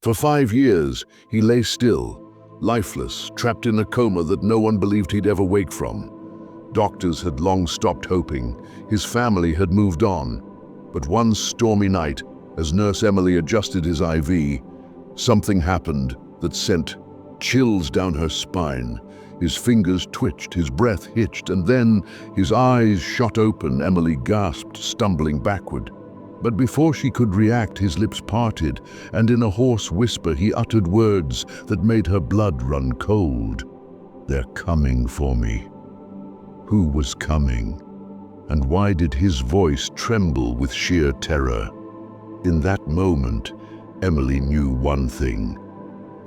For 5 years, he lay still, lifeless, trapped in a coma that no one believed he'd ever wake from. Doctors had long stopped hoping. His family had moved on. But one stormy night, as Nurse Emily adjusted his IV, something happened that sent chills down her spine. His fingers twitched, his breath hitched, and then his eyes shot open. Emily gasped, stumbling backward. But before she could react, his lips parted, and in a hoarse whisper he uttered words that made her blood run cold. "They're coming for me." Who was coming? And why did his voice tremble with sheer terror? In that moment, Emily knew one thing.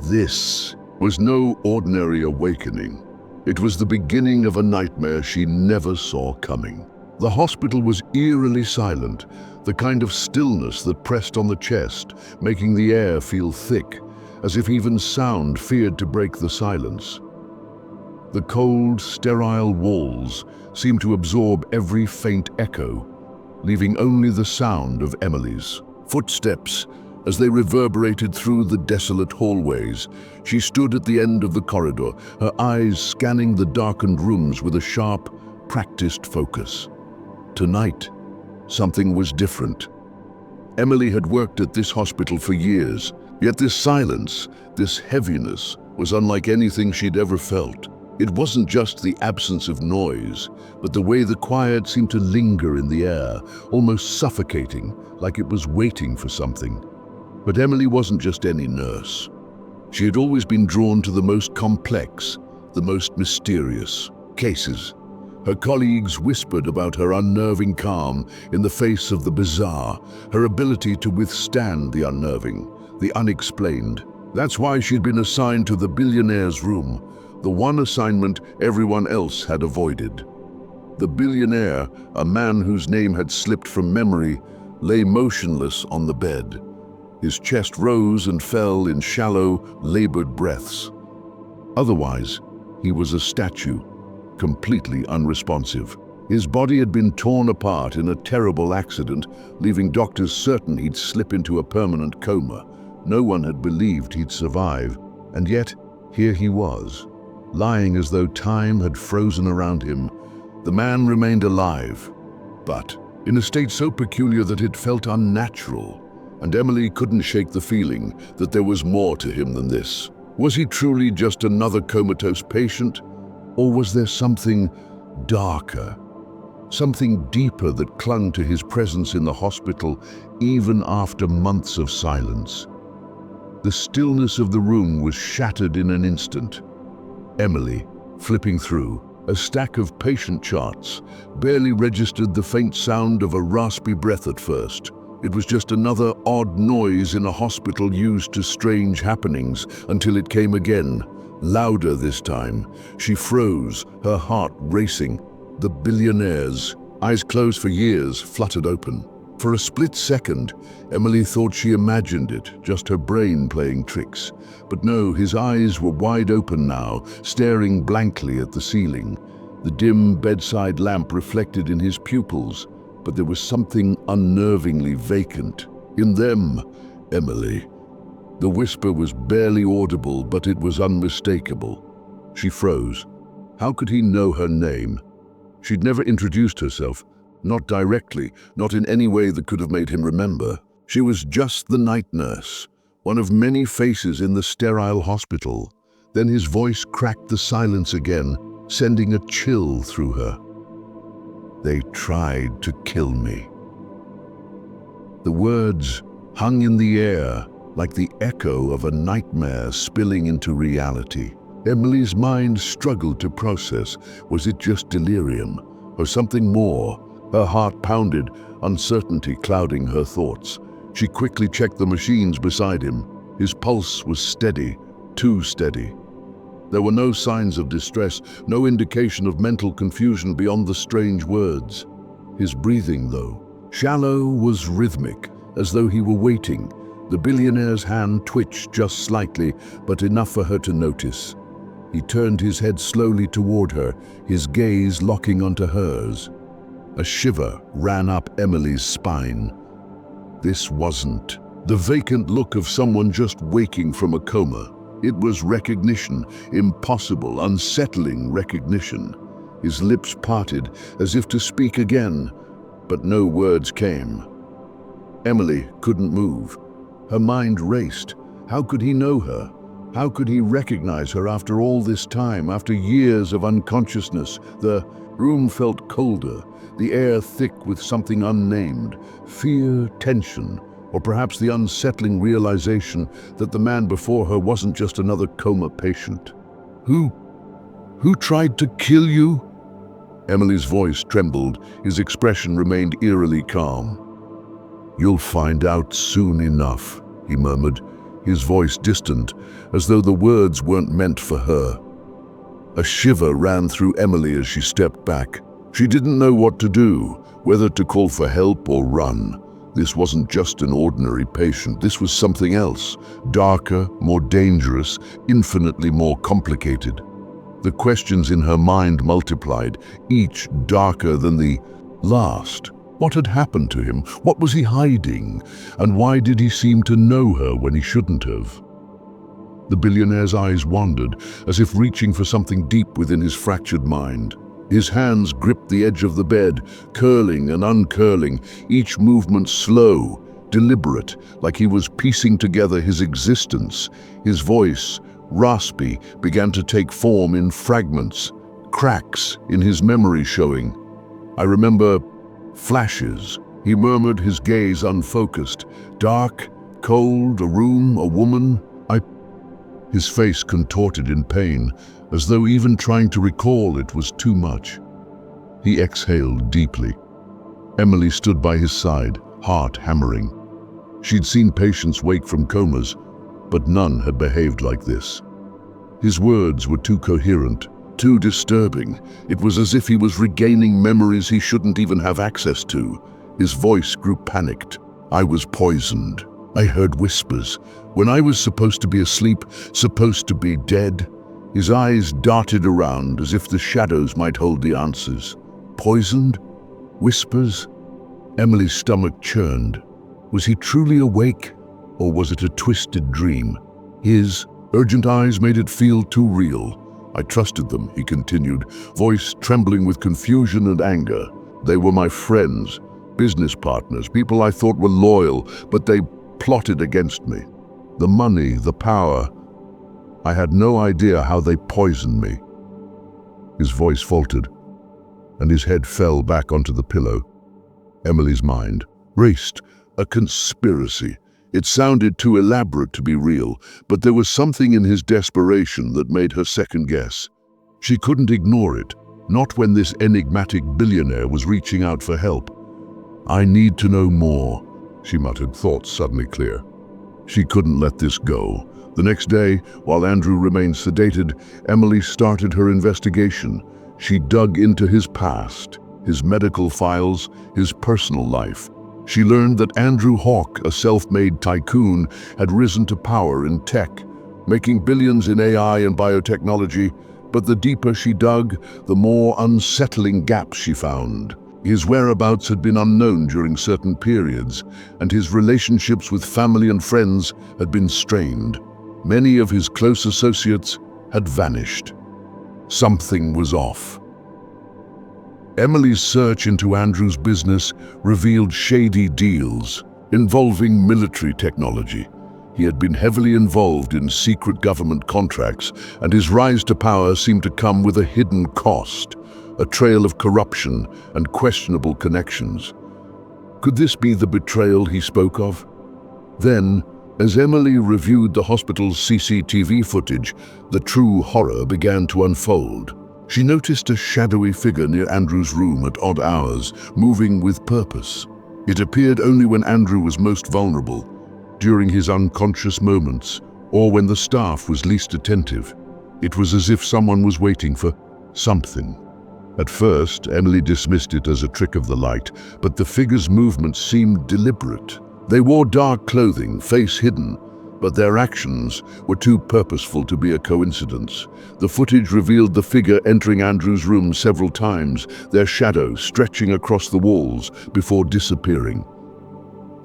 This was no ordinary awakening. It was the beginning of a nightmare she never saw coming. The hospital was eerily silent, the kind of stillness that pressed on the chest, making the air feel thick, as if even sound feared to break the silence. The cold, sterile walls seemed to absorb every faint echo, leaving only the sound of Emily's footsteps as they reverberated through the desolate hallways. She stood at the end of the corridor, her eyes scanning the darkened rooms with a sharp, practiced focus. Tonight, something was different. Emily had worked at this hospital for years, yet this silence, this heaviness, was unlike anything she'd ever felt. It wasn't just the absence of noise, but the way the quiet seemed to linger in the air, almost suffocating, like it was waiting for something. But Emily wasn't just any nurse. She had always been drawn to the most complex, the most mysterious cases. Her colleagues whispered about her unnerving calm in the face of the bizarre, her ability to withstand the unnerving, the unexplained. That's why she'd been assigned to the Billionaire's room, the one assignment everyone else had avoided. The Billionaire, a man whose name had slipped from memory, lay motionless on the bed. His chest rose and fell in shallow, labored breaths. Otherwise, he was a statue, completely unresponsive. His body had been torn apart in a terrible accident, leaving doctors certain he'd slip into a permanent coma. No one had believed he'd survive, and yet here he was, lying as though time had frozen around him. The man remained alive, but in a state so peculiar that it felt unnatural, and Emily couldn't shake the feeling that there was more to him than this. Was he truly just another comatose patient, or was there something darker, something deeper that clung to his presence in the hospital even after months of silence? The stillness of the room was shattered in an instant. Emily, flipping through a stack of patient charts, barely registered the faint sound of a raspy breath at first. It was just another odd noise in a hospital used to strange happenings, until it came again, louder this time. She froze, her heart racing. The Billionaire's eyes closed for years, fluttered open. For a split second, Emily thought she imagined it, just her brain playing tricks. But no, his eyes were wide open now, staring blankly at the ceiling. The dim bedside lamp reflected in his pupils, but there was something unnervingly vacant. In them, Emily. The whisper was barely audible, but it was unmistakable. She froze. How could he know her name? She'd never introduced herself. Not directly, not in any way that could have made him remember. She was just the night nurse, one of many faces in the sterile hospital. Then his voice cracked the silence again, sending a chill through her. "They tried to kill me." The words hung in the air, like the echo of a nightmare spilling into reality. Emily's mind struggled to process. Was it just delirium, or something more? Her heart pounded, uncertainty clouding her thoughts. She quickly checked the machines beside him. His pulse was steady, too steady. There were no signs of distress, no indication of mental confusion beyond the strange words. His breathing, though, shallow, was rhythmic, as though he were waiting. The Billionaire's hand twitched just slightly, but enough for her to notice. He turned his head slowly toward her, his gaze locking onto hers. A shiver ran up Emily's spine. This wasn't The vacant look of someone just waking from a coma. It was recognition, impossible, unsettling recognition. His lips parted as if to speak again, but no words came. Emily couldn't move. Her mind raced. How could he know her? How could he recognize her after all this time, after years of unconsciousness? The room felt colder, the air thick with something unnamed, fear, tension, or perhaps the unsettling realization that the man before her wasn't just another coma patient. Who tried to kill you? Emily's voice trembled. His expression remained eerily calm. You'll find out soon enough, he murmured, his voice distant, as though the words weren't meant for her. A shiver ran through Emily as she stepped back. She didn't know what to do, whether to call for help or run. This wasn't just an ordinary patient. This was something else, darker, more dangerous, infinitely more complicated. The questions in her mind multiplied, each darker than the last. What had happened to him? What was he hiding? And why did he seem to know her when he shouldn't have? The billionaire's eyes wandered, as if reaching for something deep within his fractured mind. His hands gripped the edge of the bed, curling and uncurling, each movement slow, deliberate, like he was piecing together his existence. His voice, raspy, began to take form in fragments, cracks in his memory showing. I remember flashes. He murmured, his gaze unfocused. Dark, cold, a room, a woman. His face contorted in pain, as though even trying to recall it was too much. He exhaled deeply. Emily stood by his side, heart hammering. She'd seen patients wake from comas, but none had behaved like this. His words were too coherent, too disturbing. It was as if he was regaining memories he shouldn't even have access to. His voice grew panicked. I was poisoned. I heard whispers. When I was supposed to be asleep, supposed to be dead. His eyes darted around as if the shadows might hold the answers. Poisoned? Whispers? Emily's stomach churned. Was he truly awake, or was it a twisted dream? His urgent eyes made it feel too real. I trusted them, he continued, voice trembling with confusion and anger. They were my friends, business partners, people I thought were loyal, but they plotted against me. The money, the power. I had no idea how they poisoned me. His voice faltered, and his head fell back onto the pillow. Emily's mind raced. A conspiracy. It sounded too elaborate to be real, but there was something in his desperation that made her second guess. She couldn't ignore it, not when this enigmatic billionaire was reaching out for help. I need to know more, she muttered, thoughts suddenly clear. She couldn't let this go. The next day, while Andrew remained sedated, Emily started her investigation. She dug into his past, his medical files, his personal life. She learned that Andrew Hawke, a self-made tycoon, had risen to power in tech, making billions in AI and biotechnology, but the deeper she dug, the more unsettling gaps she found. His whereabouts had been unknown during certain periods, and his relationships with family and friends had been strained. Many of his close associates had vanished. Something was off. Emily's search into Andrew's business revealed shady deals involving military technology. He had been heavily involved in secret government contracts, and his rise to power seemed to come with a hidden cost, a trail of corruption and questionable connections. Could this be the betrayal he spoke of? Then, as Emily reviewed the hospital's CCTV footage, the true horror began to unfold. She noticed a shadowy figure near Andrew's room at odd hours, moving with purpose. It appeared only when Andrew was most vulnerable, during his unconscious moments, or when the staff was least attentive. It was as if someone was waiting for something. At first, Emily dismissed it as a trick of the light, but the figure's movements seemed deliberate. They wore dark clothing, face hidden, but their actions were too purposeful to be a coincidence. The footage revealed the figure entering Andrew's room several times, their shadow stretching across the walls before disappearing.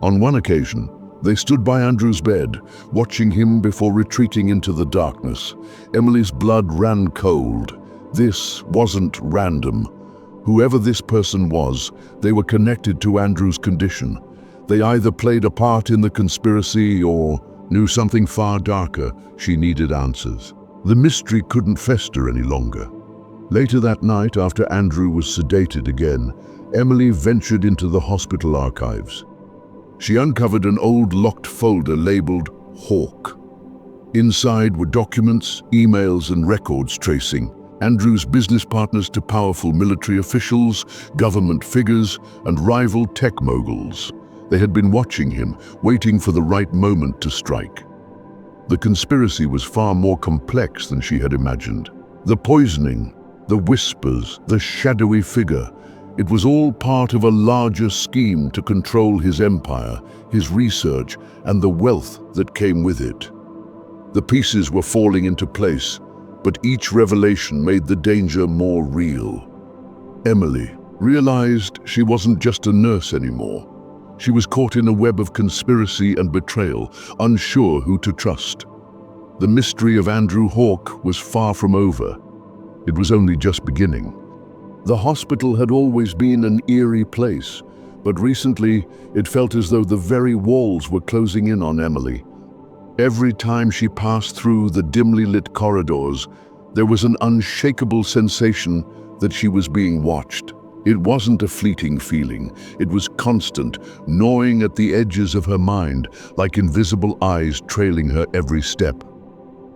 On one occasion, They stood by Andrew's bed, watching him before retreating into the darkness. Emily's blood ran cold. This wasn't random. Whoever this person was, they were connected to Andrew's condition. They either played a part in the conspiracy or knew something far darker. She needed answers. The mystery couldn't fester any longer. Later that night, after Andrew was sedated again, Emily ventured into the hospital archives. She uncovered an old locked folder labeled Hawke. Inside were documents, emails, and records tracing Andrew's business partners to powerful military officials, government figures, and rival tech moguls. They had been watching him, waiting for the right moment to strike. The conspiracy was far more complex than she had imagined. The poisoning, the whispers, the shadowy figure, it was all part of a larger scheme to control his empire, his research, and the wealth that came with it. The pieces were falling into place, but each revelation made the danger more real. Emily realized she wasn't just a nurse anymore. She was caught in a web of conspiracy and betrayal, unsure who to trust. The mystery of Andrew Hawke was far from over. It was only just beginning. The hospital had always been an eerie place, but recently it felt as though the very walls were closing in on Emily. Every time she passed through the dimly lit corridors, there was an unshakable sensation that she was being watched. It wasn't a fleeting feeling, it was constant, gnawing at the edges of her mind, like invisible eyes trailing her every step.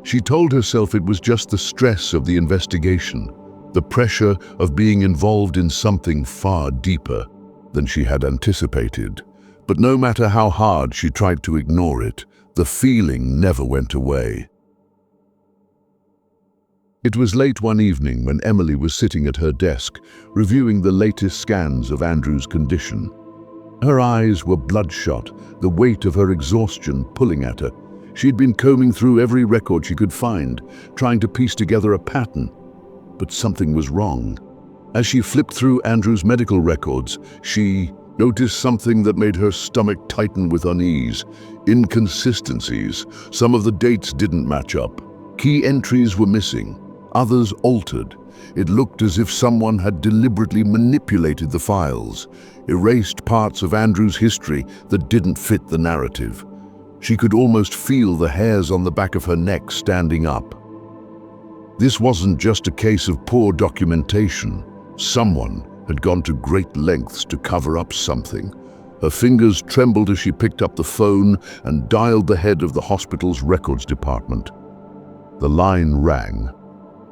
She told herself it was just the stress of the investigation, the pressure of being involved in something far deeper than she had anticipated. But no matter how hard she tried to ignore it, the feeling never went away. It was late one evening when Emily was sitting at her desk, reviewing the latest scans of Andrew's condition. Her eyes were bloodshot, the weight of her exhaustion pulling at her. She'd been combing through every record she could find, trying to piece together a pattern. But something was wrong. As she flipped through Andrew's medical records, she noticed something that made her stomach tighten with unease. Inconsistencies. Some of the dates didn't match up. Key entries were missing. Others altered. It looked as if someone had deliberately manipulated the files, erased parts of Andrew's history that didn't fit the narrative. She could almost feel the hairs on the back of her neck standing up. This wasn't just a case of poor documentation. Someone had gone to great lengths to cover up something. Her fingers trembled as she picked up the phone and dialed the head of the hospital's records department. The line rang,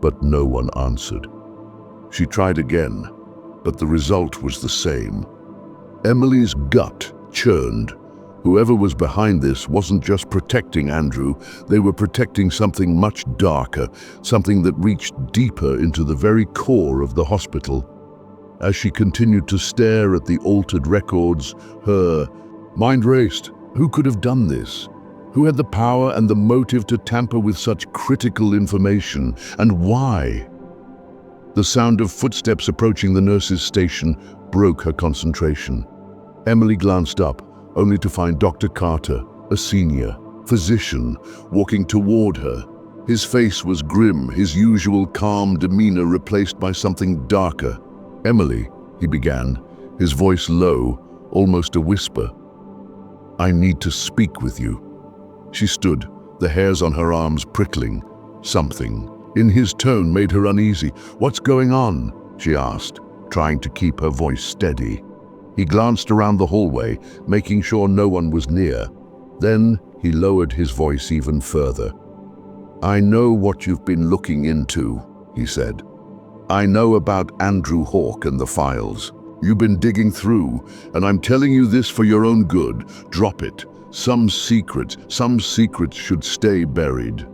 but no one answered. She tried again, but the result was the same. Emily's gut churned. Whoever was behind this wasn't just protecting Andrew, they were protecting something much darker, something that reached deeper into the very core of the hospital. As she continued to stare at the altered records, her mind raced. Who could have done this? Who had the power and the motive to tamper with such critical information, and why? The sound of footsteps approaching the nurse's station broke her concentration. Emily glanced up, only to find Dr. Carter, a senior physician, walking toward her. His face was grim, his usual calm demeanor replaced by something darker. "Emily," he began, his voice low, almost a whisper. "I need to speak with you." She stood, the hairs on her arms prickling. Something in his tone made her uneasy. "What's going on?" she asked, trying to keep her voice steady. He glanced around the hallway, making sure no one was near. Then he lowered his voice even further. "I know what you've been looking into," he said. "I know about Andrew Hawke and the files. You've been digging through, and I'm telling you this for your own good. Drop it. Some secrets should stay buried."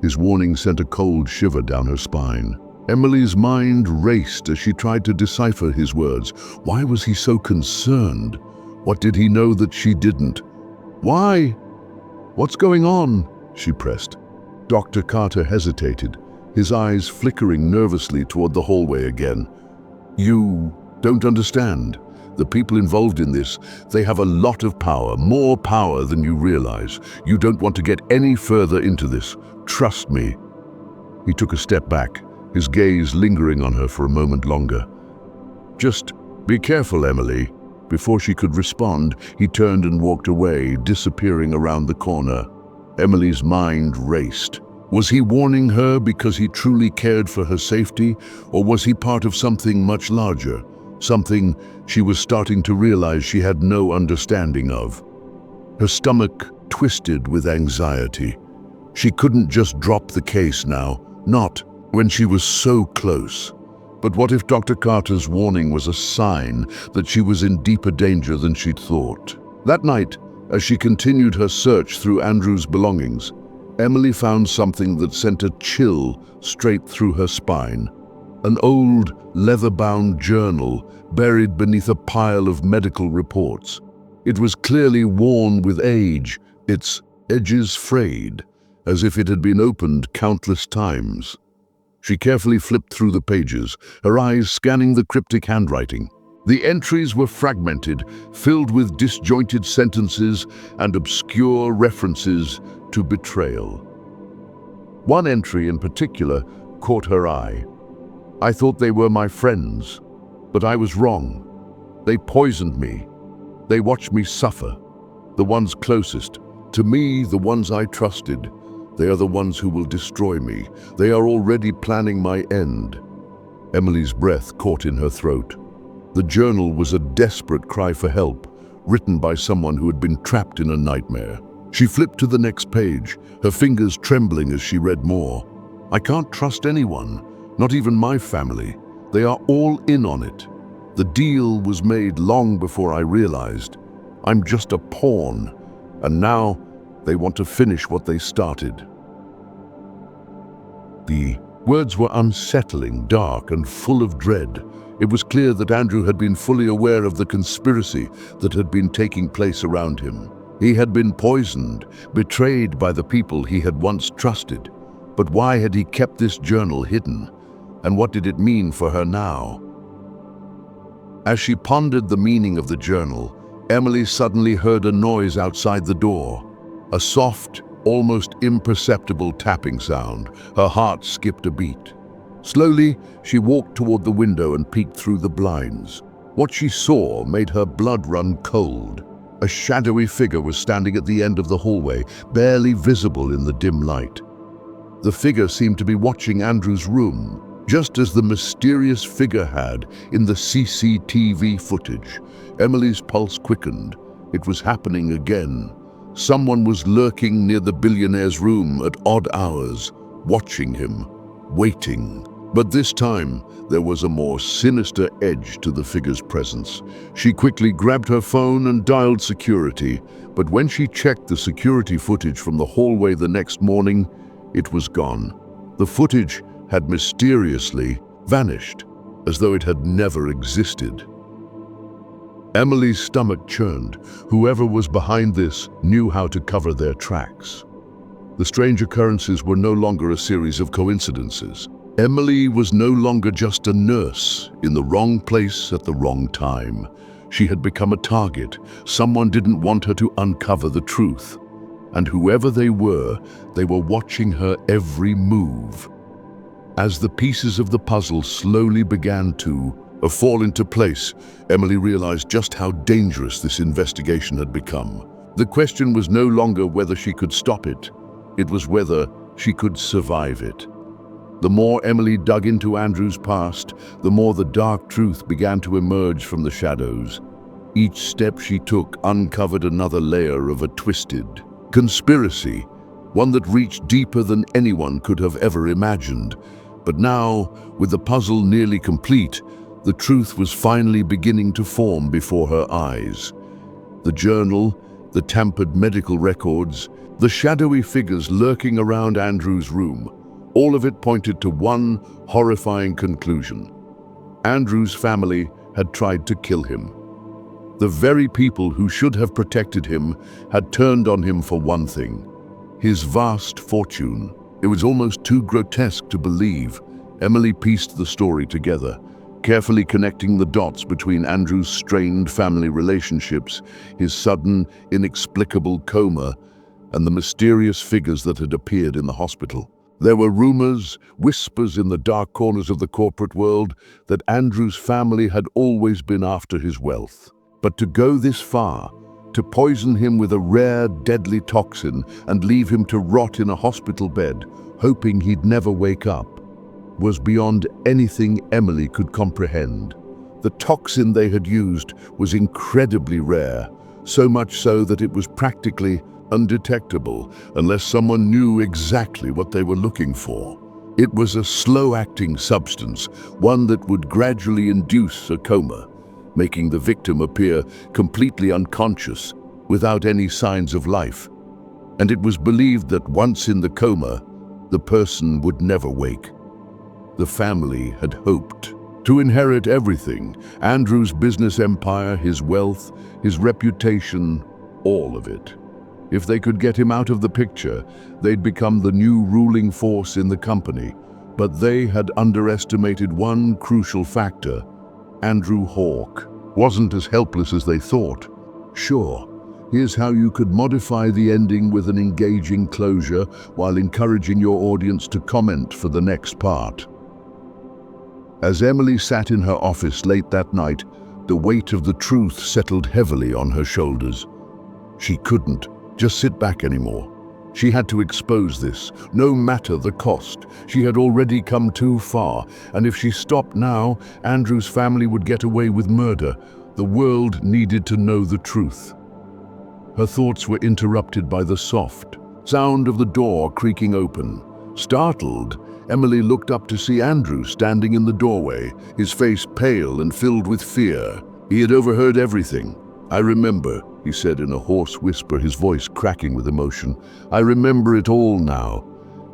His warning sent a cold shiver down her spine. Emily's mind raced as she tried to decipher his words. Why was he so concerned? What did he know that she didn't? "Why? What's going on?" she pressed. Dr. Carter hesitated, his eyes flickering nervously toward the hallway again. "You don't understand. The people involved in this, they have a lot of power, more power than you realize. You don't want to get any further into this. Trust me." He took a step back, his gaze lingering on her for a moment longer. "Just be careful, Emily." Before she could respond, he turned and walked away, disappearing around the corner. Emily's mind raced. Was he warning her because he truly cared for her safety, or was he part of something much larger, something she was starting to realize she had no understanding of? Her stomach twisted with anxiety. She couldn't just drop the case now, not when she was so close. But what if Dr. Carter's warning was a sign that she was in deeper danger than she'd thought? That night, as she continued her search through Andrew's belongings, Emily found something that sent a chill straight through her spine. An old, leather-bound journal buried beneath a pile of medical reports. It was clearly worn with age, its edges frayed, as if it had been opened countless times. She carefully flipped through the pages, her eyes scanning the cryptic handwriting. The entries were fragmented, filled with disjointed sentences and obscure references to betrayal. One entry in particular caught her eye. "I thought they were my friends, but I was wrong. They poisoned me. They watched me suffer. The ones closest to me, the ones I trusted. They are the ones who will destroy me. They are already planning my end." Emily's breath caught in her throat. The journal was a desperate cry for help, written by someone who had been trapped in a nightmare. She flipped to the next page, her fingers trembling as she read more. "I can't trust anyone, not even my family. They are all in on it. The deal was made long before I realized. I'm just a pawn, and now they want to finish what they started." The words were unsettling, dark, and full of dread. It was clear that Andrew had been fully aware of the conspiracy that had been taking place around him. He had been poisoned, betrayed by the people he had once trusted. But why had he kept this journal hidden? And what did it mean for her now? As she pondered the meaning of the journal, Emily suddenly heard a noise outside the door. A soft, almost imperceptible tapping sound. Her heart skipped a beat. Slowly, she walked toward the window and peeked through the blinds. What she saw made her blood run cold. A shadowy figure was standing at the end of the hallway, barely visible in the dim light. The figure seemed to be watching Andrew's room, just as the mysterious figure had in the CCTV footage. Emily's pulse quickened. It was happening again. Someone was lurking near the billionaire's room at odd hours, watching him, waiting. But this time, there was a more sinister edge to the figure's presence. She quickly grabbed her phone and dialed security, but when she checked the security footage from the hallway the next morning, it was gone. The footage had mysteriously vanished, as though it had never existed. Emily's stomach churned. Whoever was behind this knew how to cover their tracks. The strange occurrences were no longer a series of coincidences. Emily was no longer just a nurse in the wrong place at the wrong time. She had become a target. Someone didn't want her to uncover the truth. And whoever they were watching her every move. As the pieces of the puzzle slowly began to fall into place, Emily realized just how dangerous this investigation had become. The question was no longer whether she could stop it. It was whether she could survive it. The more Emily dug into Andrew's past, the more the dark truth began to emerge from the shadows. Each step she took uncovered another layer of a twisted conspiracy, one that reached deeper than anyone could have ever imagined. But now, with the puzzle nearly complete, the truth was finally beginning to form before her eyes. The journal, the tampered medical records, the shadowy figures lurking around Andrew's room, all of it pointed to one horrifying conclusion. Andrew's family had tried to kill him. The very people who should have protected him had turned on him for one thing: his vast fortune. It was almost too grotesque to believe. Emily pieced the story together. carefully connecting the dots between Andrew's strained family relationships, his sudden, inexplicable coma, and the mysterious figures that had appeared in the hospital. There were rumors, whispers in the dark corners of the corporate world that Andrew's family had always been after his wealth. But to go this far, to poison him with a rare, deadly toxin and leave him to rot in a hospital bed, hoping he'd never wake up, was beyond anything Emily could comprehend. The toxin they had used was incredibly rare, so much so that it was practically undetectable unless someone knew exactly what they were looking for. It was a slow-acting substance, one that would gradually induce a coma, making the victim appear completely unconscious, without any signs of life. And it was believed that once in the coma, the person would never wake. The family had hoped to inherit everything: Andrew's business empire, his wealth, his reputation, all of it. If they could get him out of the picture, they'd become the new ruling force in the company. But they had underestimated one crucial factor. Andrew Hawke wasn't as helpless as they thought. Sure, here's how you could modify the ending with an engaging closure while encouraging your audience to comment for the next part. As Emily sat in her office late that night, the weight of the truth settled heavily on her shoulders. She couldn't just sit back anymore. She had to expose this, no matter the cost. She had already come too far, and if she stopped now, Andrew's family would get away with murder. The world needed to know the truth. Her thoughts were interrupted by the soft sound of the door creaking open. Startled, Emily looked up to see Andrew standing in the doorway, his face pale and filled with fear. He had overheard everything. "I remember," he said in a hoarse whisper, his voice cracking with emotion. "I remember it all now.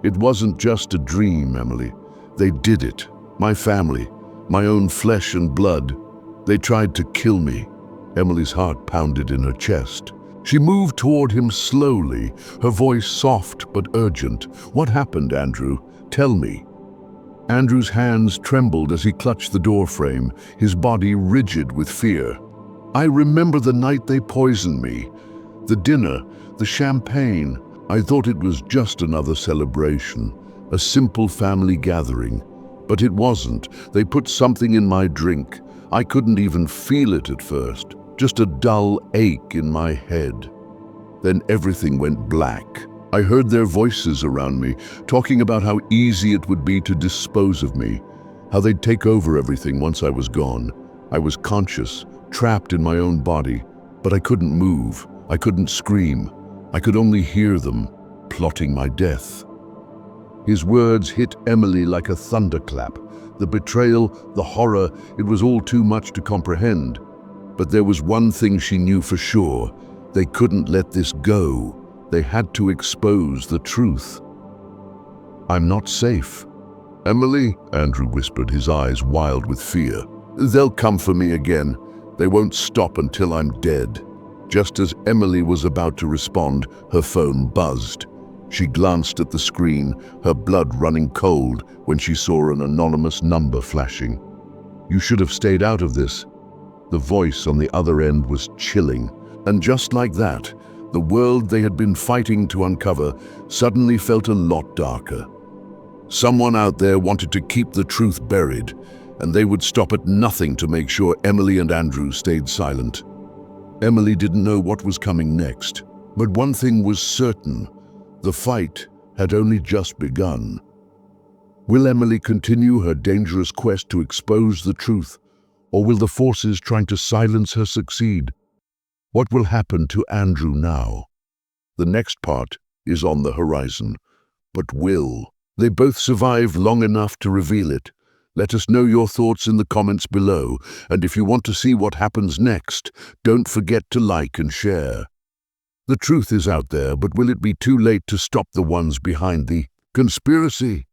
It wasn't just a dream, Emily. They did it. My family, my own flesh and blood. They tried to kill me." Emily's heart pounded in her chest. She moved toward him slowly, her voice soft but urgent. "What happened, Andrew? Tell me." Andrew's hands trembled as he clutched the doorframe, his body rigid with fear. "I remember the night they poisoned me. The dinner, the champagne. I thought it was just another celebration, a simple family gathering. But it wasn't. They put something in my drink. I couldn't even feel it at first, just a dull ache in my head. Then everything went black. I heard their voices around me, talking about how easy it would be to dispose of me, how they'd take over everything once I was gone. I was conscious, trapped in my own body, but I couldn't move. I couldn't scream. I could only hear them, plotting my death." His words hit Emily like a thunderclap. The betrayal, the horror, it was all too much to comprehend. But there was one thing she knew for sure. They couldn't let this go. They had to expose the truth. "I'm not safe." "Emily," Andrew whispered, his eyes wild with fear. "They'll come for me again. They won't stop until I'm dead." Just as Emily was about to respond, her phone buzzed. She glanced at the screen, her blood running cold when she saw an anonymous number flashing. "You should have stayed out of this." The voice on the other end was chilling. And just like that, the world they had been fighting to uncover suddenly felt a lot darker. Someone out there wanted to keep the truth buried, and they would stop at nothing to make sure Emily and Andrew stayed silent. Emily didn't know what was coming next, but one thing was certain: the fight had only just begun. Will Emily continue her dangerous quest to expose the truth, or will the forces trying to silence her succeed? What will happen to Andrew now? The next part is on the horizon. But will they both survive long enough to reveal it? Let us know your thoughts in the comments below, and if you want to see what happens next, don't forget to like and share. The truth is out there, but will it be too late to stop the ones behind the conspiracy?